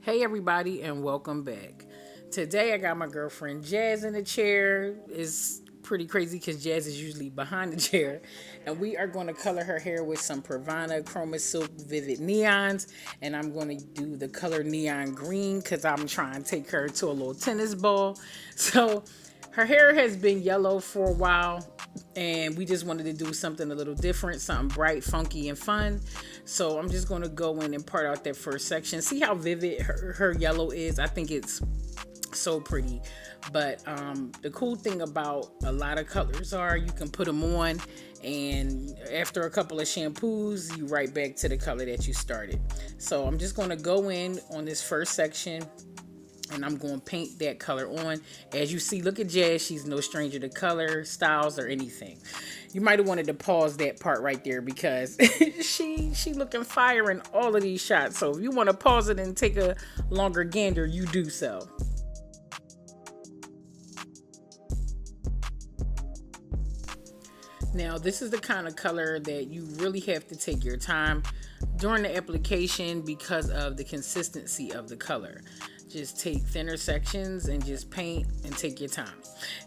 Hey everybody and welcome back. Today I got my girlfriend Jazz in the chair. It's pretty crazy because Jazz is usually behind the chair. And we are going to color her hair with some Pravana Chroma Silk Vivid Neons. And I'm going to do the color neon green because I'm trying to take her to a little tennis ball. So her hair has been yellow for a while, and we just wanted to do something a little different, something bright, funky, and fun. So I'm just going to go in and part out that first section. See how vivid her yellow is? I think it's so pretty. But the cool thing about a lot of colors are you can put them on, and after a couple of shampoos, you right back to the color that you started. So I'm just going to go in on this first section, and I'm going to paint that color on. As you see, look at Jazz. She's no stranger to color, styles, or anything. You might have wanted to pause that part right there because she looking fire in all of these shots. So if you want to pause it and take a longer gander, you do so. Now, this is the kind of color that you really have to take your time during the application because of the consistency of the color. Just take thinner sections and just paint and take your time.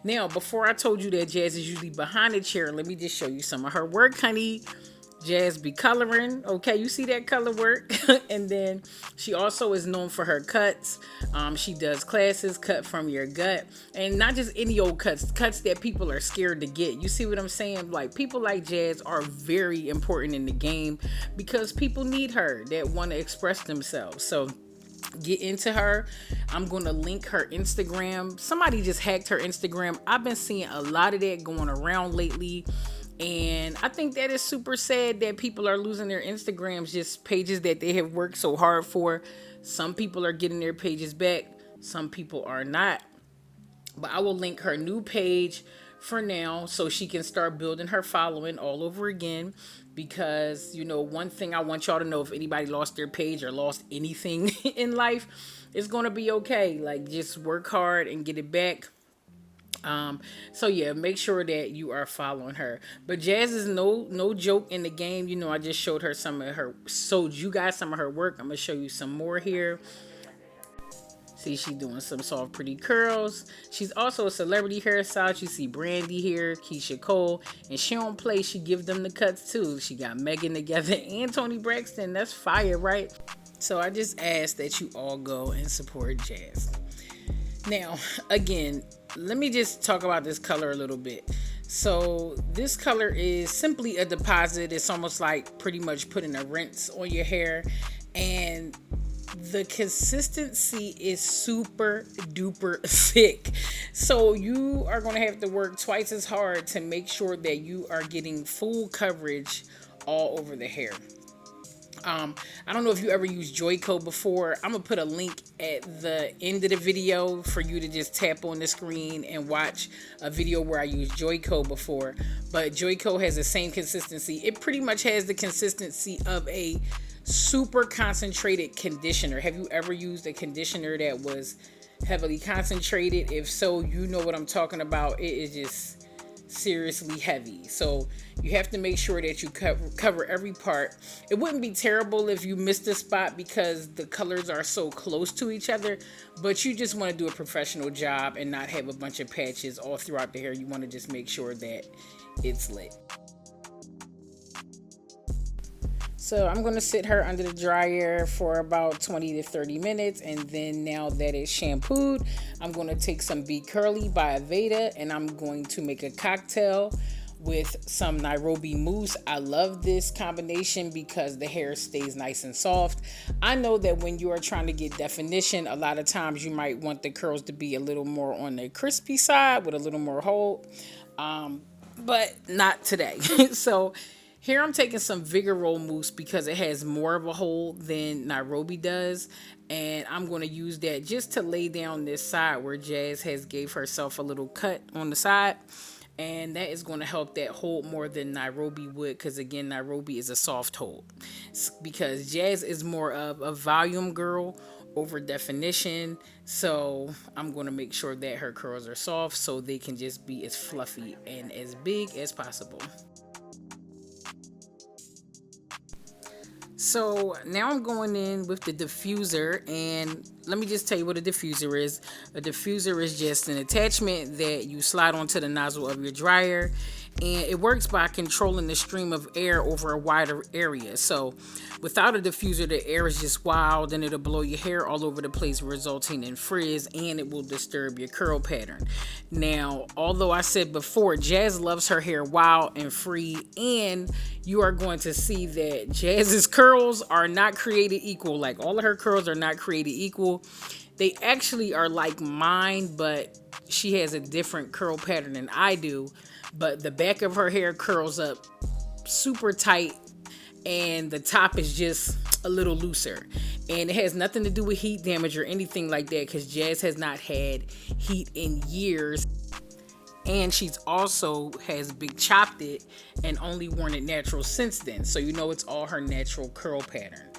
Now, before I told you that Jazz is usually behind the chair, let me just show you some of her work, honey. Jazz be coloring. Okay, you see that color work? And then she also is known for her cuts. She does classes, cut from your gut, and not just any old cuts that people are scared to get. You see what I'm saying? Like, people like Jazz are very important in the game because people need her that want to express themselves. So get into her. I'm going to link her Instagram. Somebody just hacked her Instagram. I've been seeing a lot of that going around lately. And I think that is super sad that people are losing their Instagrams, just pages that they have worked so hard for. Some people are getting their pages back. Some people are not. But I will link her new page for now so she can start building her following all over again. Because, one thing I want y'all to know, if anybody lost their page or lost anything in life, it's going to be okay. Like, just work hard and get it back. So yeah, make sure that you are following her. But Jazz is no joke in the game. I just showed you guys some of her work. I'm gonna show you some more here. See, she doing some soft, pretty curls. She's also a celebrity hairstylist. You see Brandy here, Keisha Cole, and she don't play. She give them the cuts too. She got Megan together and Toni Braxton. That's fire, right? So I just ask that you all go and support Jazz. Now, again, let me just talk about this color a little bit. So this color is simply a deposit. It's almost like pretty much putting a rinse on your hair, and the consistency is super duper thick. So you are going to have to work twice as hard to make sure that you are getting full coverage all over the hair. I don't know if you ever used Joico before. I'm going to put a link at the end of the video for you to just tap on the screen and watch a video where I used Joico before. But Joico has the same consistency. It pretty much has the consistency of a super concentrated conditioner. Have you ever used a conditioner that was heavily concentrated? If so, you know what I'm talking about. It is just seriously heavy. So you have to make sure that you cover every part. It wouldn't be terrible if you missed a spot because the colors are so close to each other, but you just want to do a professional job and not have a bunch of patches all throughout the hair. You want to just make sure that it's lit. So I'm going to sit her under the dryer for about 20 to 30 minutes. And then now that it's shampooed, I'm going to take some Be Curly by Aveda, and I'm going to make a cocktail with some Nairobi mousse. I love this combination because the hair stays nice and soft. I know that when you are trying to get definition, a lot of times you might want the curls to be a little more on the crispy side with a little more hold, but not today. So here I'm taking some Vigoro mousse because it has more of a hold than Nairobi does. And I'm going to use that just to lay down this side where Jazz has gave herself a little cut on the side. And that is going to help that hold more than Nairobi would, because again, Nairobi is a soft hold. Because Jazz is more of a volume girl over definition. So I'm going to make sure that her curls are soft so they can just be as fluffy and as big as possible. So now I'm going in with the diffuser, and let me just tell you what a diffuser is. A diffuser is just an attachment that you slide onto the nozzle of your dryer, and it works by controlling the stream of air over a wider area. So without a diffuser, the air is just wild and it'll blow your hair all over the place, resulting in frizz, and it will disturb your curl pattern. Now, although I said before, Jazz loves her hair wild and free, and you are going to see that Jazz's curls are not created equal. Like, all of her curls are not created equal. They actually are like mine, but she has a different curl pattern than I do. But the back of her hair curls up super tight, and the top is just a little looser. And it has nothing to do with heat damage or anything like that, because Jazz has not had heat in years. And she's also has big chopped it and only worn it natural since then. So you know it's all her natural curl pattern.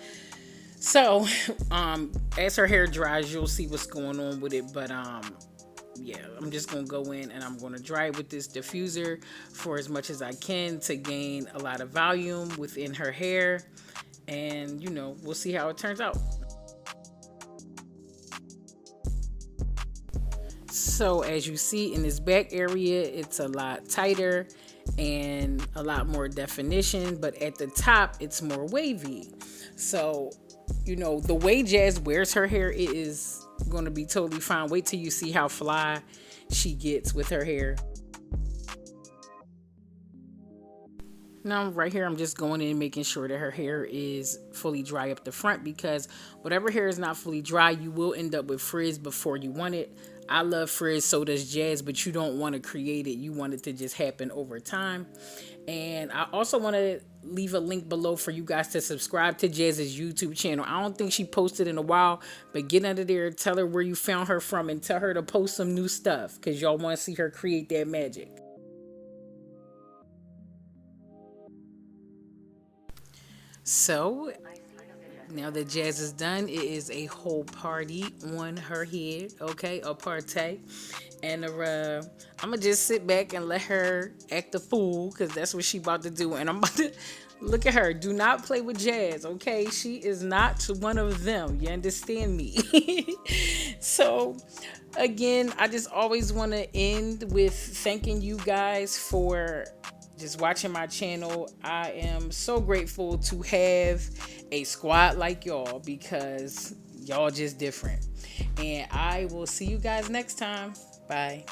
So as her hair dries, you'll see what's going on with it. But yeah, I'm just gonna go in and I'm gonna dry it with this diffuser for as much as I can to gain a lot of volume within her hair. And you know, we'll see how it turns out. So as you see in this back area, it's a lot tighter and a lot more definition, but at the top it's more wavy. So, you know, the way Jazz wears her hair, it is going to be totally fine. Wait till you see how fly she gets with her hair. Now right here, I'm just going in making sure that her hair is fully dry up the front, because whatever hair is not fully dry, you will end up with frizz before you want it. I love frizz, so does Jazz, but you don't want to create it. You want it to just happen over time. And I also want to leave a link below for you guys to subscribe to Jazz's YouTube channel. I don't think she posted in a while, but get under there, tell her where you found her from, and tell her to post some new stuff, because y'all want to see her create that magic. So now that Jazz is done, it is a whole party on her head, okay, a party. And I'm gonna just sit back and let her act a fool, because that's what she about to do. And I'm about to look at her. Do not play with Jazz, okay? She is not one of them. You understand me? So again, I just always want to end with thanking you guys for just watching my channel. I am so grateful to have a squad like y'all, because y'all just different. And I will see you guys next time. Bye.